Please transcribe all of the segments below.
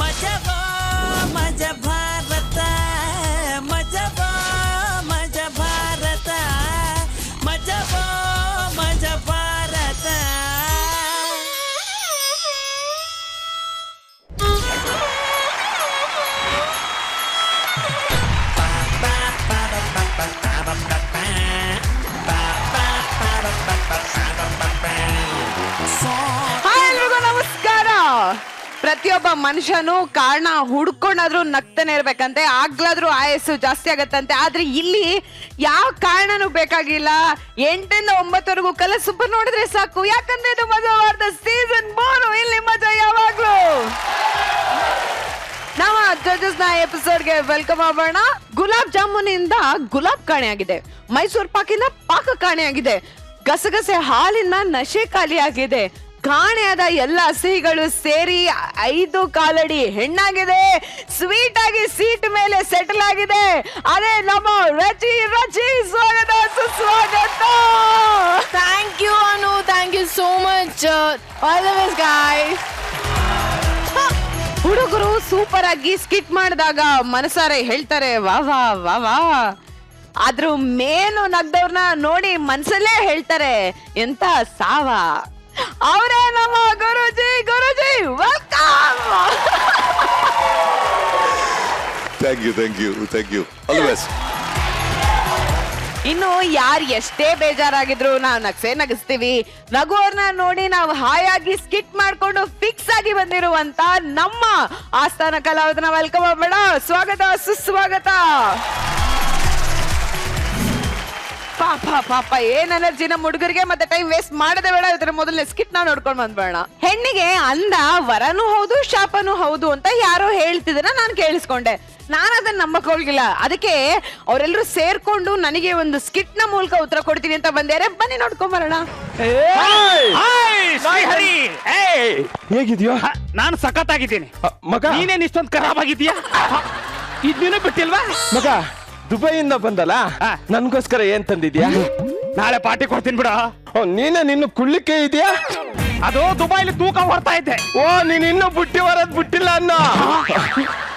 ಮಜಬೋ ಮಜ ಭಾರತ ಮಜಬೋ ಮಜ ಭಾರತ ಮಜಬೋ ಮಜ ಭಾರತ. ನಮಸ್ಕಾರ. ಪ್ರತಿಯೊಬ್ಬ ಮನುಷ್ಯನು ಕಾರಣ ಹುಡ್ಕೊಂಡಾದ್ರೂ ನಗ್ತಾನೆ ಇರ್ಬೇಕಂತೆ, ಆಗ್ಲಾದ್ರೂ ಆಯಸ್ಸು ಜಾಸ್ತಿ ಆಗತ್ತಂತೆ. ಆದ್ರೆ ಇಲ್ಲಿ ಯಾವ ಕಾರಣನೂ ಬೇಕಾಗಿಲ್ಲ. 8ರಿಂದ 9ವರೆಗೂ ಸೂಪರ್ ನೋಡಿದ್ರೆ ಸಾಕು. ಯಾಕಂದ್ರೆ ಇದು ಮಜಾ ಸೀಸನ್ 3. ಇಲ್ಲಿ ಮಜಾ ಯಾವಾಗ್ಲೂ. ನಾವು ಜಡ್ಜಸ್ ನ ಎಪಿಸೋಡ್ಗೆ ವೆಲ್ಕಮ್ ಮಾಡೋಣ. ಗುಲಾಬ್ ಜಾಮೂನ್ ಇಂದ ಗುಲಾಬ್ ಕಾಣೆಯಾಗಿದೆ, ಮೈಸೂರು ಪಾಕಿಂದ ಪಾಕ ಕಾಣೆಯಾಗಿದೆ, ಗಸಗಸೆ ಹಾಲಿನ ನಶೆ ಖಾಲಿಯಾಗಿದೆ. ಕಾಣೆಯಾದ ಎಲ್ಲ ಸಿಹಿಗಳು ಸೇರಿ 5 ಕಾಲಡಿ ಹೆಣ್ಣಾಗಿದೆ. ಸ್ವೀಟ್ ಆಗಿ ಸೀಟ್ ಮೇಲೆ ಸೆಟಲ್ ಆಗಿದೆ. ಅದೇ ನಮ್ಮ ರಚಿ ರಚಿ. ಸ್ವಾಗತ ಸುಸ್ವಾಗತ. Thank you Anu, thank you so much. All the best guys. ಹುಡುಗರು ಸೂಪರ್ ಆಗಿ ಸ್ಕಿಟ್ ಮಾಡಿದಾಗ ಮನಸಾರೆ ಹೇಳ್ತಾರೆ ವಾ ವಾ ವಾ ವಾ. ಆದ್ರೂ ಮೇನು ನಗ್ದವ್ರನ್ನ ನೋಡಿ ಮನ್ಸಲ್ಲೇ ಹೇಳ್ತಾರೆ ಎಂತ ಸಾವ. ಅವರೇ ನಮ್ಮ Guruji. Guruji welcome. Thank you all the best. ಇನ್ನು ಯಾರು ಎಷ್ಟೇ ಬೇಜಾರಾಗಿದ್ರು ನಾವು ನಗಿಸ್ತೀವಿ. ನಗುವವ್ರನ್ನ ನೋಡಿ ನಾವು ಹಾಯಾಗಿ ಸ್ಕಿಟ್ ಮಾಡ್ಕೊಂಡು ಫಿಕ್ಸ್ ಆಗಿ ಬಂದಿರುವಂತ ನಮ್ಮ ಆಸ್ಥಾನ ಕಲಾವಿದನ ವೆಲ್ಕಮ್ ಮಾಡೋಣ. ಸ್ವಾಗತ ಸುಸ್ವಾಗತ. ಪಾಪ ಏನ್ ಎನರ್ಜಿ ನಮ್ಮ ಹುಡುಗರಿಗೆ. ಮತ್ತೆ ಟೈಮ್ ವೇಸ್ಟ್ ಮಾಡದೆ ಬೇಡ. ಇದ್ರ ಮೊದಲನೇ ಸ್ಕಿಟ್ ನಾವು ನೋಡ್ಕೊಂಡು ಬಂದ್ಬೇಡ. ಹೆಣ್ಣಿಗೆ ಅಂದ ವರನೂ ಹೌದು ಶಾಪನೂ ಹೌದು ಅಂತ ಯಾರೋ ಹೇಳ್ತಿದ್ರ ನಾನು ಕೇಳಿಸ್ಕೊಂಡೆ. ನಾನು ಅದನ್ನ ನಂಬಕ್ ಹೋಗಿಲ್ಲ. ಅದಕ್ಕೆ ಅವರೆಲ್ಲರೂ ಸೇರ್ಕೊಂಡು ನನಗೆ ಒಂದು ಸ್ಕಿಟ್ ನ ಮೂಲಕ ಉತ್ತರ ಕೊಡ್ತೀನಿ ಅಂತ ಬಂದೇರೆ. ಬನ್ನಿ ನೋಡ್ಕೊಂಡ್ ಬರೋಣ. ಹೇಗಿದ್ಯೋ? ನಾನು ಸಖತ್ತಾಗಿದ್ದೀನಿ ಮಗ. ನೀನೇನ್ ಇಷ್ಟೊಂದು ಖರಾಬ್ ಆಗಿದ್ಯಾ? ಇದ್ನೇನು ಬಿಟ್ಟಿಲ್ವಾ ಮಗ? ದುಬೈಯಿಂದ ಬಂದಲ್ಲ, ನನ್ಗೋಸ್ಕರ ಏನ್ ತಂದಿದ್ಯಾ? ನಾಳೆ ಪಾರ್ಟಿ ಕೊಡ್ತೀನಿ ಬಿಡ. ನೀನೇ ನಿನ್ನ ಕುಳ್ಳಿಕೆ ಇದೆಯಾ? ಅದು ದುಬೈಲಿ ತೂಕ ಹೊರ್ತಾ ಇದ್ದೆ. ಓ, ನೀನ್ ಇನ್ನು ಬುಟ್ಟಿ ಬರೋದ್ ಬಿಟ್ಟಿಲ್ಲ ಅನ್ನೋ.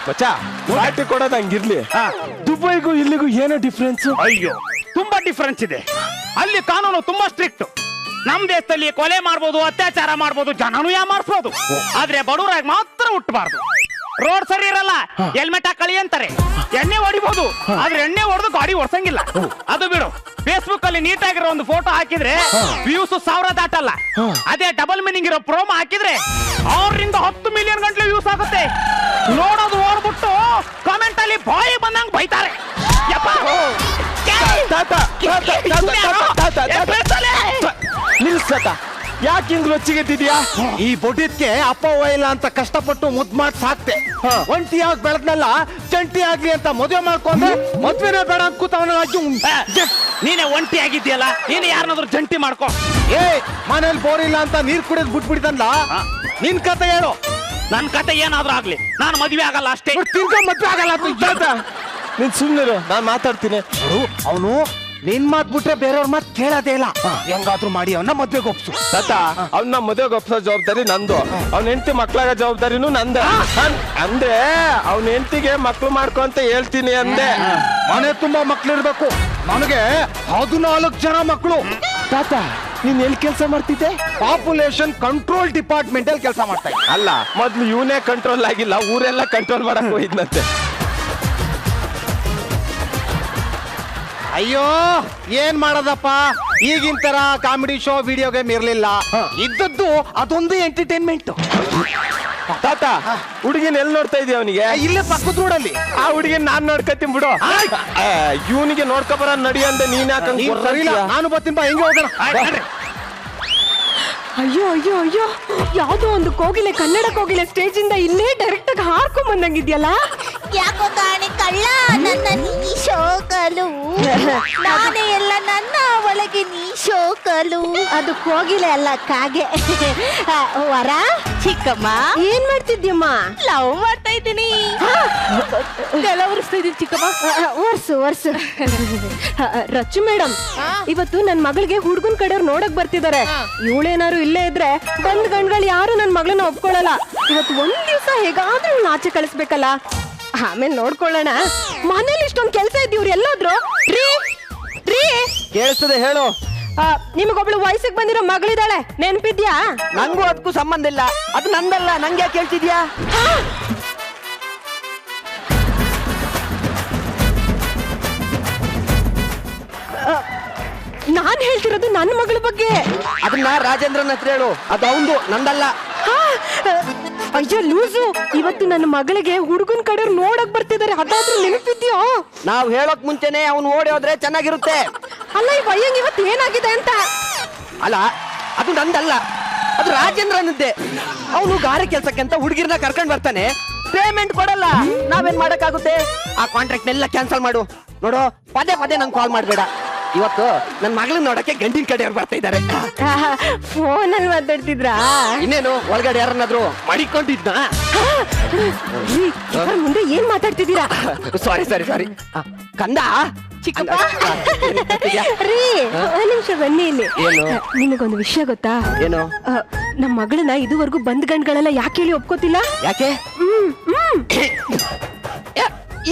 ಮಚ್ಚ, ಪಾರ್ಟಿ ಕೊಡೋದ್ ಹಂಗಿರ್ಲಿ. ದುಬೈಗೂ ಇಲ್ಲಿಗೂ ಏನೋ ಡಿಫ್ರೆನ್ಸ್? ಅಯ್ಯೋ, ತುಂಬಾ ಡಿಫ್ರೆನ್ಸ್ ಇದೆ. ಅಲ್ಲಿ ಕಾನೂನು ತುಂಬಾ ಸ್ಟ್ರಿಕ್ಟ್. ನಮ್ ದೇಶದಲ್ಲಿ ಕೊಲೆ ಮಾಡ್ಬೋದು, ಅತ್ಯಾಚಾರ ಮಾಡ್ಬೋದು, ಜನನು ಯಾಮಾರಿಸ್ಬೋದು. ಆದ್ರೆ ಬಡವರಾಗಿ ಮಾತ್ರ ಹುಟ್ಟಬಾರ್ದು. ರೋಡ್ ಸರಿ ಇರಲ್ಲ, ಹೆಲ್ಮೆಟ್ ಹಾಕಳಿ ಅಂತಾರೆ. ಎಣ್ಣೆ ಹೊಡಿಬಹುದು, ಆದ್ರೆ ಎಣ್ಣೆ ಹೊಡೆದು ಗಾಡಿ ಓಡಿಸಂಗಿಲ್ಲ. ಅದು ಬಿಡು, ಫೇಸ್ಬುಕ್ ಅಲ್ಲಿ ನೀಟಾಗಿರೋ ಒಂದು ಫೋಟೋ ಹಾಕಿದ್ರೆ ವ್ಯೂಸ್ 1000 ದಾಟಲ್ಲ. ಅದೇ ಡಬಲ್ ಮೀನಿಂಗ್ ಇರೋ ಪ್ರೋಮೋ ಹಾಕಿದ್ರೆ 6ರಿಂದ 10 ಮಿಲಿಯನ್ ಗಂಟೆ ವ್ಯೂಸ್ ಆಗುತ್ತೆ. ನೋಡೋದು ಓಡ್ಬಿಟ್ಟು ಕಾಮೆಂಟ್ ಅಲ್ಲಿ ಬಾಯಿ ಬಂದಂಗ್ ಬೈತಾರೆ. ನಿಲ್ಸತ, ಯಾಕೆ ಹಿಂಗ್ ರೊಚ್ಚಿಗೆದ್ದಿದ್ಯಾ? ಈ ಬೊಡಿದ್ಕೆ ಅಪ್ಪ ಇಲ್ಲ ಅಂತ ಕಷ್ಟಪಟ್ಟು ಮುದ್ ಮಾಡಿ ಸಾಕ್ತೆ. ಒಂಟಿ ಆಗಿ ಬೆಳೆದ್ನಲ್ಲ, ಜಂಟಿ ಆಗ್ಲಿ ಅಂತ ಮದುವೆ ಮಾಡ್ಕೊಂಡೆ. ಮದ್ವೆನೇ ಬೇಡ ಅಂತ ಕೂತವನ. ನೀನೆ ಒಂಟಿ ಆಗಿದ್ಯಲ್ಲ, ನೀನು ಯಾರನ್ನಾದ್ರೂ ಜಂಟಿ ಮಾಡ್ಕೋ. ಮನೇಲಿ ಬೋರ್ ಇಲ್ಲ ಅಂತ ನೀರ್ ಕುಡಿಯೋದ್ ಬಿಟ್ಬಿಡ್ತಲ್ಲ. ನಿನ್ ಕತೆ ಹೇಳು. ನನ್ ಕತೆ ಏನಾದ್ರೂ ಆಗ್ಲಿ, ನಾನು ಮದ್ವೆ ಆಗಲ್ಲ ಅಷ್ಟೇ. ತಿರ್ಗಾ ಮದ್ವೆ ಆಗಲ್ಲ. ನೀನ್ ಸುಮ್ನಿರು, ನಾನ್ ಮಾತಾಡ್ತೀನಿ. ಅವನು ನಿನ್ ಮಾತ್ ಬಿಟ್ರೆ ಬೇರೆಯವ್ರ ಮಾತ್ ಕೇಳೋದೇ ಇಲ್ಲ. ಹೆಂಗಾದ್ರೂ ಮಾಡಿ ಅವನ್ನ ಮದ್ವೆಗೆ ಒಪ್ಸು. ತಾತ, ಅವ್ನ ಮದುವೆಗೆ ಒಪ್ಸೋ ಜವಾಬ್ದಾರಿ ನಂದು. ಅವ್ನ ಹೆಂಡತಿ ಮಕ್ಳಾಗ ಜವಾಬ್ದಾರಿನೂ ನಂದ. ಅಂದ್ರೆ ಅವ್ನ ಹೆಂಡತಿಗೆ ಮಕ್ಳು ಮಾಡ್ಕೊ ಅಂತ ಹೇಳ್ತೀನಿ ಅಂದೆ. ಮನೆ ತುಂಬಾ ಮಕ್ಳಿರ್ಬೇಕು. ನನಗೆ 14 ಜನ ಮಕ್ಕಳು. ತಾತ, ನೀನ್ ಎಲ್ಲಿ ಕೆಲಸ ಮಾಡ್ತಿದ್ದೆ? ಪಾಪ್ಯುಲೇಷನ್ ಕಂಟ್ರೋಲ್ ಡಿಪಾರ್ಟ್ಮೆಂಟ್ ಅಲ್ಲಿ ಕೆಲಸ ಮಾಡ್ತಾ ಇದ್ದೆ. ಅಲ್ಲ, ಮೊದ್ಲು ಇವನೇ ಕಂಟ್ರೋಲ್ ಆಗಿಲ್ಲ, ಊರೆಲ್ಲ ಕಂಟ್ರೋಲ್ ಮಾಡಕ್ ಹೋಯ್ತಂತೆ. ಅಯ್ಯೋ, ಏನ್ ಮಾಡೋದಪ್ಪ, ಈಗಿನ ತರ ಕಾಮಿಡಿ ಶೋ, ವಿಡಿಯೋ ಗೇಮ್ ಇರ್ಲಿಲ್ಲ. ಇದ್ದದ್ದು ಅದೊಂದು ಎಂಟರ್ಟೈನ್ಮೆಂಟ್. ತಾತ, ಹುಡುಗಿನ ಎಲ್ಲಿ ನೋಡ್ತಾ ಇದೀಯ? ಅವನಿಗೆ ಇಲ್ಲೇ ಪಕ್ಕದ ರೋಡಲ್ಲಿ. ಆ ಹುಡುಗಿನ ನಾನ್ ನೋಡ್ಕತ್ತೀನಿ ಬಿಡು. ಇವನಿಗೆ ನೋಡ್ಕೊಬರ ನಡಿ ಅಂದೆ. ನೀನ್ ಯಾಕಂಗ? ನಾನು ಬರ್ತೀನಿ ಬಾ, ಹೆಂಗೆ ಹೋಗೋಣ. ಅಯ್ಯೋ ಅಯ್ಯೋ ಅಯ್ಯೋ, ಯಾವ್ದೋ ಒಂದು ಕೋಗಿಲೆ, ಕನ್ನಡ ಕೋಗಿಲೆ ಸ್ಟೇಜ್ ಇಂದ ಇಲ್ಲೇ ಡೈರೆಕ್ಟ್ ಆಗಿ ಹಾರ್ಕೊಂಡ್ ಬಂದಂಗಿದ್ಯಲ್ಲ. ಯಾಕೋ ಕಾಣೆ ಕಳ್ಳ ನನ್ನ ನೀ ಶೋಕಲು ನಾನೇ ಎಲ್ಲ ನನ್ನ ಒಳಗೆ ನೀ ಶೋಕಲು ಅದು ಕೋಗಿಲೆ ಅಲ್ಲ ಕಾಗೆ ವರ ಚಿಕ್ಕಮ್ಮ ಏನ್ ಮಾಡ್ತಿದ್ಯಮ್ಮ ಲವ್ ಮಾಡ್ತಾ ಇದ್ದೀನಿ ಒರೆಸ್ತಾ ಇದೀನಿ ಚಿಕ್ಕಮ್ಮ. ಒರ್ಸು ರಚ್ಚು ಮೇಡಮ್, ಇವತ್ತು ನನ್ ಮಗಳಿಗೆ ಹುಡ್ಗನ್ ಕಡೆಯವ್ರು ನೋಡಕ್ ಬರ್ತಿದಾರೆ. ಇವಳೇನಾರು ಇಲ್ಲೇ ಇದ್ರೆ ಬಂದ್ ಗಂಡ್ಗಳು ಯಾರು ನನ್ ಮಗಳನ್ನ ಒಪ್ಕೊಳ್ಳಲ್ಲ. ಇವತ್ತು ಒಂದ್ ದಿವ್ಸ ಹೇಗಾದ್ರೂ ಆಚೆ ಕಳಿಸ್ಬೇಕಲ್ಲ, ಆಮೇಲೆ ನೋಡ್ಕೊಳ್ಳೋಣ. ಮನೇಲಿ ಇಷ್ಟೊಂದ್ ಕೆಲ್ಸ ಇದ್ದೀವ್ರು, ಎಲ್ಲೋದ್ರು? ರೀ ರೀ ಕೇಳಿಸ್ತದೆ ಹೇಳು. ನಿಮಗೊಬ್ಳು ವಯಸ್ಸಿಗೆ ಬಂದಿರೋ ಮಗಳಿದ್ದಾಳೆ, ನೆನ್ಪಿದ್ಯಾ? ನಂಗೂ ಅದಕ್ಕೂ ಸಂಬಂಧ ಇಲ್ಲ, ಅದು ನಂದಲ್ಲ. ನಂಗೆ ಯಾಕೆ ಕೇಳ್ತಿದ್ಯಾ? ನಾನ್ ಹೇಳ್ತಿರೋದು ನನ್ನ ಮಗಳ ಬಗ್ಗೆ. ಅದನ್ನ ರಾಜೇಂದ್ರನ ಹತ್ರ ಹೇಳು, ಅದು ಅವಂದು, ನಂದಲ್ಲ. ಅಯ್ಯೋ ಲೂಸು, ಇವತ್ತು ನನ್ನ ಮಗಳಿಗೆ ಹುಡುಗನ್ ಕಡೆಯವ್ರು ನೋಡಕ್ ಬರ್ತಿದಾರೆ, ಅದಾದ್ರೂ ನೆನಪಿದ್ಯೋ? ನಾವ್ ಹೇಳೋಕ್ ಮುಂಚೆನೆ ಅವ್ನು ಓಡಿ ಹೋದ್ರೆ ಚೆನ್ನಾಗಿರುತ್ತೆ. ಅಲ್ಲ ಈ ಬಯ್ಯಂಗ್ ಇವತ್ತು ಏನಾಗಿದೆ ಅಂತ. ಅಲ್ಲ, ಅದು ನಂದಲ್ಲ, ಅದು ರಾಜೇಂದ್ರನದ್ದೇ. ಅವನು ಗಾರೆ ಕೆಲ್ಸಕ್ಕೆ ಅಂತ ಹುಡುಗಿರ್ನ ಕರ್ಕೊಂಡ್ ಬರ್ತಾನೆ, ಪೇಮೆಂಟ್ ಕೊಡಲ್ಲ. ನಾವೇನ್ ಮಾಡಕ್ಕಾಗುತ್ತೆ? ಆ ಕಾಂಟ್ರಾಕ್ಟ್ ಎಲ್ಲ ಕ್ಯಾನ್ಸಲ್ ಮಾಡು. ನೋಡು, ಪದೇ ಪದೇ ನಂಗೆ ಕಾಲ್ ಮಾಡ್ಬೇಡ. ಇವತ್ತು ನನ್ ಮಗಳನ್ನ ನೋಡಕ್ಕೆ ಗಂಡಿನ ಕಡೆಯವ್ರು ಬರ್ತಾ ಇದ್ದಾರೆ. ಫೋನಲ್ಲಿ ಮಾತಾಡ್ತಿದ್ರಾ? ಇನ್ನೇನು, ಒಳಗಡೆ ಯಾರನ್ನಾದ್ರು ಮಾಡಿಕೊಂಡಿದ್ನ? ಮುಂದೆ ಏನ್ ಮಾತಾಡ್ತಿದ್ದೀರಾ? ಸಾರಿ ಕಂದ. ಚಿಕ್ಕಪ್ಪ ರೀ, ಒಂದ್ ನಿಮಿಷ ಬನ್ನಿ ಇಲ್ಲಿ. ಏನು? ನಿಮಗೊಂದು ವಿಷಯ ಗೊತ್ತಾ? ಏನು? ನಮ್ ಮಗಳನ್ನ ಇದುವರೆಗೂ ಬಂದ್ ಗಂಡ್ಗಳೆಲ್ಲ ಯಾಕೆ ಹೇಳಿ ಒಪ್ಕೋತಿಲ್ಲ? ಯಾಕೆ?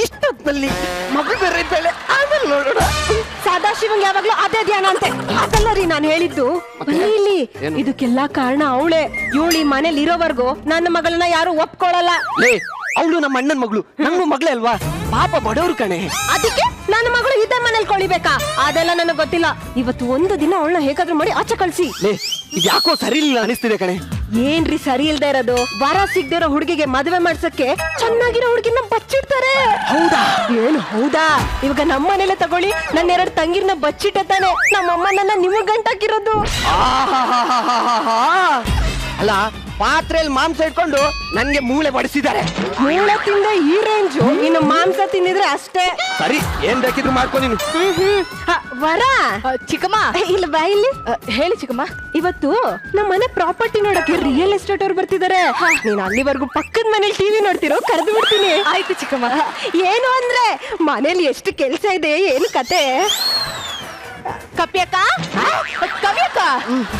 ಇಷ್ಟೊತ್ತಲ್ಲಿ ಮಗಳು ಬೇರೆ ಇದ್ದಾಳೆ, ಆಮೇಲೆ ನೋಡೋಣ. ಸದಾಶಿವಂಗ್ ಯಾವಾಗ್ಲೂ ಅದೇ ಧ್ಯಾನ ಅಂತೆ. ಅದಲ್ಲ ರೀ ನಾನು ಹೇಳಿದ್ದು. ಬನ್ನಿ ಇಲ್ಲಿ, ಇದಕ್ಕೆಲ್ಲಾ ಕಾರಣ ಅವಳೆ. ಇವಳು ಈ ಮನೇಲಿ ಇರೋವರೆಗೂ ನನ್ನ ಮಗಳನ್ನ ಯಾರು ಒಪ್ಕೊಳ್ಳಲ್ಲ. ಅವಳು ನಮ್ಮ ಅಣ್ಣನ ಮಗಳು, ನಂಗೂ ಮಗಳೇ ಅಲ್ವಾ? ಪಾಪ ಬಡವ್ರು ಕಣೆ. ಅದಕ್ಕೆ ನನ್ನ ಮಗಳು ಇದೇ ಮನೇಲಿ ಕೊಳಿಬೇಕಾ? ಅದೆಲ್ಲ ನನಗೆ ಗೊತ್ತಿಲ್ಲ. ಇವತ್ತು ಒಂದು ದಿನ ಅವಳನ್ನ ಹೇಗಾದ್ರೂ ಮಾಡಿ ಆಚೆ ಕಳ್ಸಿ. ಇದ್ಯಾಕೋ ಸರಿ ಇಲ್ಲ ಅನಿಸ್ತಿದೆ ಕಣೆ. ಏನ್ರಿ ಸರಿ ಇಲ್ದೇ ಇರೋದು? ವರ ಸಿಗ್ದಿರೋ ಹುಡುಗಿಗೆ ಮದುವೆ ಮಾಡ್ಸಕ್ಕೆ ಚೆನ್ನಾಗಿರೋ ಹುಡುಗಿನ ಬಚ್ಚಿಡ್ತಾರೆ. ಹೌದಾ? ಏನು ಹೌದಾ? ಇವಾಗ ನಮ್ಮ ಮನೇಲೆ ತಗೊಳ್ಳಿ, ನನ್ನ 2 ತಂಗಿರ್ನ ಬಚ್ಚಿಟ್ಟಾನೆ. ನಮ್ಮಮ್ಮ ನನ್ನ ನಿಮಗ್ ಗಂಟಾಕಿರೋದು. ಅಲ್ಲ, ಪಾತ್ರೆಯಲ್ಲಿ ಮಾಂಸ ಇಟ್ಕೊಂಡು ನನ್ಗೆ ಮೂಳೆ ಬಡಿಸಿದ್ದಾರೆ. ಮೂಳೆ ತಿಂದ ಈ ರೇಂಜು, ಇನ್ನು ಮಾಂಸ ತಿಂದಿದ್ರೆ ಅಷ್ಟೇ. ಸರಿ, ಏನ್ ಬೇಕಿದ್ರು ಮಾಡ್ಕೊ ನೀನು. ವರ ಚಿಕ್ಕಮ್ಮ ಇಲ್ಲಿ ಬಾ ಇಲ್ಲಿ. ಹೇಳಿ ಚಿಕ್ಕಮ್ಮ. ಇವತ್ತು ನಮ್ಮ ಮನೆ ಪ್ರಾಪರ್ಟಿ ನೋಡಕ್ಕೆ ರಿಯಲ್ ಎಸ್ಟೇಟ್ ಅವ್ರು ಬರ್ತಿದ್ದಾರೆ. ನೀನ್ ಅಲ್ಲಿವರೆಗೂ ಪಕ್ಕದ ಮನೇಲಿ ಟಿವಿ ನೋಡ್ತಿರೋ, ಕರೆದು ಬಿಡ್ತೀನಿ. ಆಯ್ತು ಚಿಕ್ಕಮ್ಮ. ಏನು ಅಂದ್ರೆ ಮನೇಲಿ ಎಷ್ಟು ಕೆಲ್ಸ ಇದೆ, ಏನು ಕತೆ? ಕವ್ಯಕ್ಕ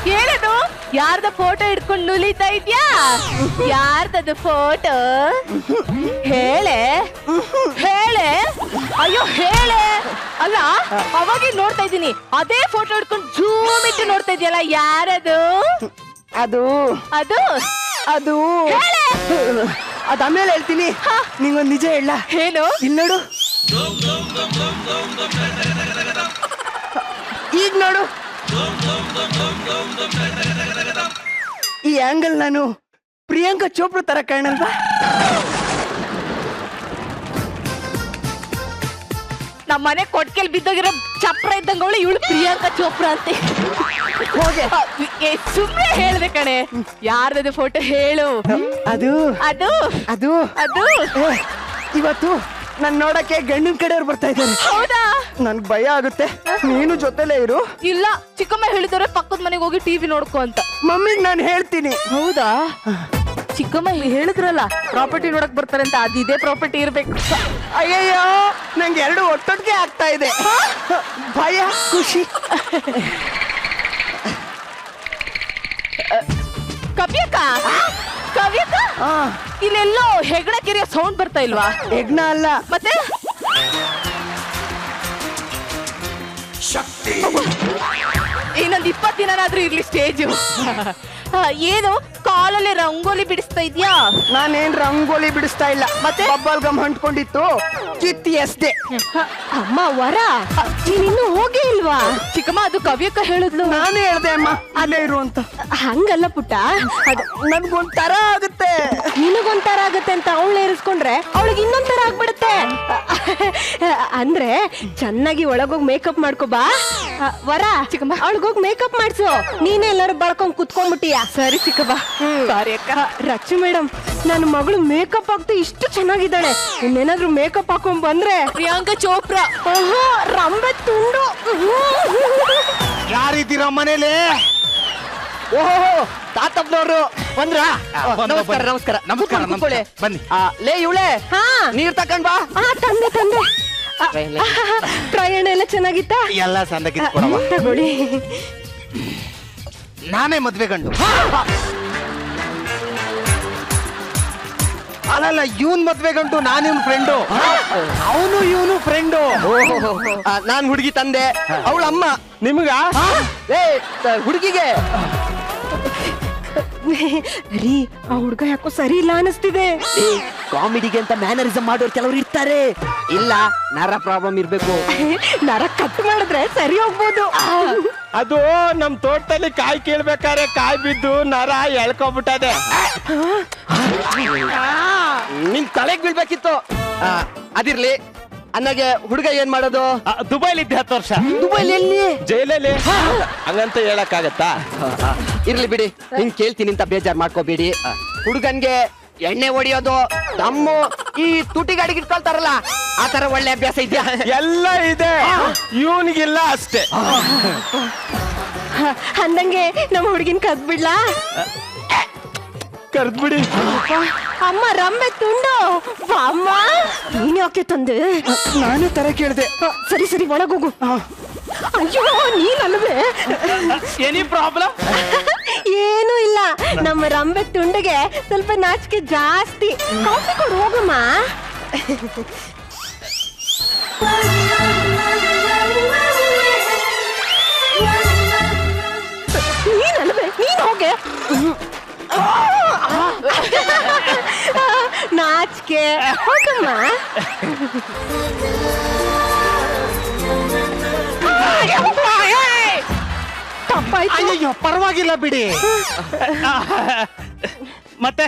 ಹೇಳದು ಯಾರ್ದ ಫೋಟೋ ಇಟ್ಕೊಂಡು ನುಲಿತಾ ಇದ್ಯಾ? ಯಾರ್ದದು ಫೋಟೋ? ಹೇಳೆ ಹೇಳೆ. ಅಯ್ಯೋ ಹೇಳೆ. ಅಲ್ಲ, ಅವಾಗ ನೋಡ್ತಾ ಇದ್ದೀನಿ, ಅದೇ ಫೋಟೋ ಇಟ್ಕೊಂಡು ಜೂಮ್ ಇಟ್ಟು ನೋಡ್ತಾ ಇದೆಯಲ್ಲ, ಯಾರದು? ಅದು ಅದು ಅದು ಹೇಳೆ. ಅದ ಆಮೇಲೆ ಹೇಳ್ತೀನಿ. ನಿಂಗೊಂದು ನಿಜ ಹೇಳ. ಏನು? ಇಲ್ಲಿ ನೋಡು, ಈಗ ನೋಡು. ಈ ಆಂಗಲ್ ನಾನು ಪ್ರಿಯಾಂಕಾ ಚೋಪ್ರಾ ತರ ಕಾಣಲ್ವಾ? ನಮ್ಮ ಮನೆ ಕೊಟ್ಕೆಲ್ ಬಿದ್ದೋಗಿರೋ ಚಪ್ರ ಇದ್ದಂಗವಳು ಇವಳು ಪ್ರಿಯಾಂಕಾ ಚೋಪ್ರಾ ಅಂತೆ. ಸುಮ್ಮನೆ ಹೇಳ್ದೆ ಕಣೆ. ಯಾರ್ದದು ಫೋಟೋ ಹೇಳು. ಅದು ಅದು ಅದು ಅದು ಇವತ್ತು ನನ್ ನೋಡಕ್ಕೆ ಗಂಡಿನ ಕಡೆಯವ್ರು ಬರ್ತಾ ಇದ್ದಾರೆ. ಹೌದಾ? ನನ್ಗ್ ಭಯ ಆಗುತ್ತೆ, ನೀನು ಜೊತೆಲೇ ಇರು. ಇಲ್ಲ, ಚಿಕ್ಕಮ್ಮ ಹೇಳಿದವ್ರೆ ಪಕ್ಕದ ಮನೆಗೆ ಹೋಗಿ ಟಿವಿ ನೋಡ್ಕೊ ಅಂತ. ಮಮ್ಮಿಗ್ ನಾನು ಹೇಳ್ತೀನಿ. ಹೌದಾ? ಚಿಕ್ಕಮ್ಮ ಹೇಳಿದ್ರಲ್ಲ ಪ್ರಾಪರ್ಟಿ ನೋಡಕ್ ಬರ್ತಾರೆ ಅಂತ, ಅದು ಇದೇ ಪ್ರಾಪರ್ಟಿ ಇರ್ಬೇಕು. ಅಯ್ಯಯ್ಯೋ, ನಂಗೆ 2 ಒಟ್ಟೊಟ್ಟಿಗೆ ಆಗ್ತಾ ಇದೆ. ಭಯ, ಖುಷಿ. ಕವ್ಯಕ್ಕ ಇಲ್ಲೆಲ್ಲೋ ಹೆಗಣ ಕಿರಿಯ ಸೌಂಡ್ ಬರ್ತಾ ಇಲ್ವಾ? ಯಜ್ಞ ಅಲ್ಲ ಮತ್ತೆ ಇನ್ನೊಂದು 20 ದಿನನಾದ್ರೂ ಇರ್ಲಿ ಸ್ಟೇಜು. ಏನು ಕಾಲಲ್ಲಿ ರಂಗೋಲಿ ಬಿಡಿಸ್ತಾ ಇದ್ಯಾ? ನಾನೇನ್ ರಂಗೋಲಿ ಬಿಡಿಸ್ತಾ ಇಲ್ಲ, ಮತ್ತೆ ಬಬ್ಬಲ್ ಗಮ್ ಅಂಟ್ಕೊಂಡಿತ್ತು, ಕಿತ್ತಿ ಎಸ್ದೆ. ಅಮ್ಮ ವರ, ನೀನಿನ್ನೂ ಹೋಗೇ ಇಲ್ವಾ? ಚಿಕ್ಕಮ್ಮ, ಅದು ಕವ್ಯಕ್ಕ ಹೇಳಿದ್ಲು. ನಾನೇ ಹೇಳ್ದೆ ಅಮ್ಮ ಅಲ್ಲೇ ಇರು ಅಂತ. ಹಂಗಲ್ಲ ಪುಟ್ಟ, ನನ್ಗೊಂಥರ ಆಗುತ್ತೆ. ನಿನಗೊಂಥರ ಆಗುತ್ತೆ ಅಂತ ಅವಳು ಏರಿಸ್ಕೊಂಡ್ರೆ ಅವಳಿಗೆ ಇನ್ನೊಂಥರ ಆಗ್ಬಿಡುತ್ತೆ. ಅಂದ್ರೆ ಚೆನ್ನಾಗಿ ಒಳಗೋಗಿ ಮೇಕಪ್ ಮಾಡ್ಕೋ ಬಾ. ವರ ಚಿಕ್ಕಮ್ಮ ಅವಳಿಗೋಗಿ ಮೇಕಪ್ ಮಾಡ್ಸು. ನೀನೇ ಎಲ್ಲರೂ ಬಳ್ಕೊಂಡ್ ಕುತ್ಕೊಂಡ್ಬಿಟ್ಟಿಯಾ? ಸರಿ ಚಿಕ್ಕಮ್ಮ. ಸಾರಿ ಅಕ್ಕ. ರಚ್ಚು ಮೇಡಮ್, ನನ್ನ ಮಗಳು ಮೇಕಪ್ ಆಗ್ತಾ ಇಷ್ಟು ಚೆನ್ನಾಗಿದ್ದಾಳೆ. ಇನ್ನೇನಾದ್ರೂ ಮೇಕಪ್ ಹಾಕೊಂಡ್ ಬಂದ್ರೆ ಪ್ರಿಯಾಂಕಾ ಚೋಪ್ರಾ. ರಂಬೆ ತುಂಡು. ಯಾರಿದ್ದೀರಾ ಮನೇಲಿ? ಓಹೋ ತಾತಪ್ಪನವ್ರು ಬಂದ್ರ? ನಮಸ್ಕಾರ ನಮಸ್ಕಾರ ನಮಸ್ಕಾರ, ಕೂತ್ಕೊಳ್ಳಿ. ಬನ್ನಿ. ಲೇ ಇವಳೆ ಹಾ ನೀರ್ ತಕೊಂಡ್ ಬಾ. ತಂದೆ ಪ್ರಯಾಣ ಎಲ್ಲ ಚೆನ್ನಾಗಿತ್ತಾ? ಎಲ್ಲ ಸಂದಕ್ಕೆ ಕೊಡವ. ತಗೊಳ್ಳಿ. ನಾನೇ ಮದ್ವೆ ಗಂಡು. ಅಲ್ಲಲ್ಲ, ಇವನ್ ಮದ್ವೆ ಗಂಡು, ನಾನಿವ್ನ ಫ್ರೆಂಡು. ಅವನು ಇವನು ಫ್ರೆಂಡು. ನಾನ್ ಹುಡುಗಿ ತಂದೆ, ಅವಳ ಅಮ್ಮ. ನಿಮ್ಗ ಏ ಹುಡುಗಿಗೆ ರೀ, ಆ ಹುಡ್ಗ ಯಾಕೋ ಸರಿ ಇಲ್ಲ ಅನಿಸ್ತಿದೆ. ಕಾಮಿಡಿಗೆ ಅಂತ ಮ್ಯಾನರಿಸಮ್ ಮಾಡೋರು ಕೆಲವ್ರು ಇರ್ತಾರೆ. ಇಲ್ಲ, ನರ ಪ್ರಾಬ್ಲಮ್ ಇರ್ಬೇಕು. ನರ ಕಟ್ ಮಾಡಿದ್ರೆ ಸರಿ ಹೋಗ್ಬೋದು. ಅದು ನಮ್ ತೋಟದಲ್ಲಿ ಕಾಯಿ ಕೀಳ್ಬೇಕಾದ್ರೆ ಕಾಯಿ ಬಿದ್ದು ನರ ಎಳ್ಕೊಬಿಟ್ಟದೆ. ನಿನ್ ತಲೆಗ್ ಬೀಳ್ಬೇಕಿತ್ತು. ಅದಿರ್ಲಿ, ಅನ್ನಗೆ ಹುಡುಗ ಏನ್ ಮಾಡೋದು? ದುಬೈಲಿ ಇದ್ದೆ 10 ವರ್ಷ. ದುಬೈಲಿ ಎಲ್ಲಿ? ಜೈಲಲ್ಲಿ ಹಂಗಂತ ಹೇಳಕ್ಕಾಗತ್ತಾ? ಇರ್ಲಿ ಬಿಡಿ, ಹಿಂಗ್ ಕೇಳ್ತೀನಿ ಅಂತ ಬೇಜಾರ್ ಮಾಡ್ಕೋಬೇಡಿ. ಹುಡುಗನ್ಗೆ ಎಣ್ಣೆ ಹೊಡಿಯೋದು, ದಮ್ಮು, ಈ ತುಟಿ ಗಾಡಿಗೆ ಇಟ್ಕೊಳ್ತಾರಲ್ಲ, ಆ ತರ ಒಳ್ಳೆ ಅಭ್ಯಾಸ ಇದೆಯಾ? ಎಲ್ಲ ಇದೆ, ಇವನಿಗಿಲ್ಲ ಅಷ್ಟೇ. ಅಂದಂಗೆ ನಮ್ಮ ಹುಡುಗಿನ ಕದ್ಬಿಡ್ಲಾ? ಕರ್ದ್ಬಿಡಿ. ಅಮ್ಮ ರಂಬೆ ತುಂಡು. ಅಮ್ಮ ನೀನ್ ಯಾಕೆ ತಂದೆ? ನಾನೇ ತರ ಕೇಳಿದೆ. ಸರಿ ಸರಿ ಒಳಗೋಗು. ಅಯ್ಯೋ ನೀನಲ್ವೇ? Any problem? ಏನೂ ಇಲ್ಲ, ನಮ್ಮ ರಂಬೆ ತುಂಡಿಗೆ ಸ್ವಲ್ಪ ನಾಚಿಕೆ ಜಾಸ್ತಿ. ಕಾಫಿ ಕೊಡು ಹೋಗಮ್ಮ. ನೀನಲ್ವೇ? ನೀನ್ ಹೋಗೆ. ನಾಚಿಕೆ ಹೋಗಮ್ಮ. ತಪ್ಪಾಯ್ತು. ಅಯ್ಯೋ ಪರವಾಗಿಲ್ಲ ಬಿಡಿ. ಮತ್ತೆ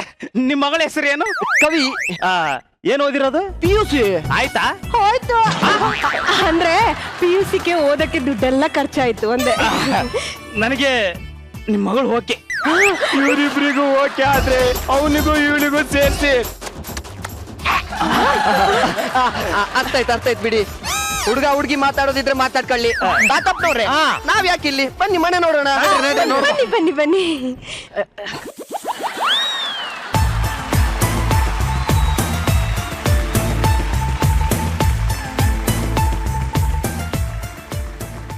ನಿಮ್ ಮಗಳ ಹೆಸರು ಏನು? ಕವಿ. ಏನ್ ಓದಿರೋದು? PUC. ಆಯ್ತಾ? ಹೋಯ್ತು. ಅಂದ್ರೆ PUCಗೆ ಓದಕ್ಕೆ ದುಡ್ಡೆಲ್ಲ ಖರ್ಚಾಯ್ತು ಅಂದೆ. ನನಗೆ ನಿಮ್ ಮಗಳು ಓಕೆ. ಇವರಿಬ್ರಿಗೂ ಓಕೆ ಆದ್ರೆ ಅವನಿಗೂ ಇವನಿಗೂ ಸೇರ್ಸಿ. ಅರ್ಥಾಯ್ತು ಬಿಡಿ. ಹುಡುಗ ಹುಡುಗಿ ಮಾತಾಡೋದಿದ್ರೆ ಮಾತಾಡ್ಕೊಳ್ಳಿ. ತಾತಪ್ಪನವ್ರೆ, ನಾವ್ ಯಾಕಿಲ್ಲಿ? ಬನ್ನಿ ಮನೆ ನೋಡೋಣ. ಬನ್ನಿ ಬನ್ನಿ ಬನ್ನಿ.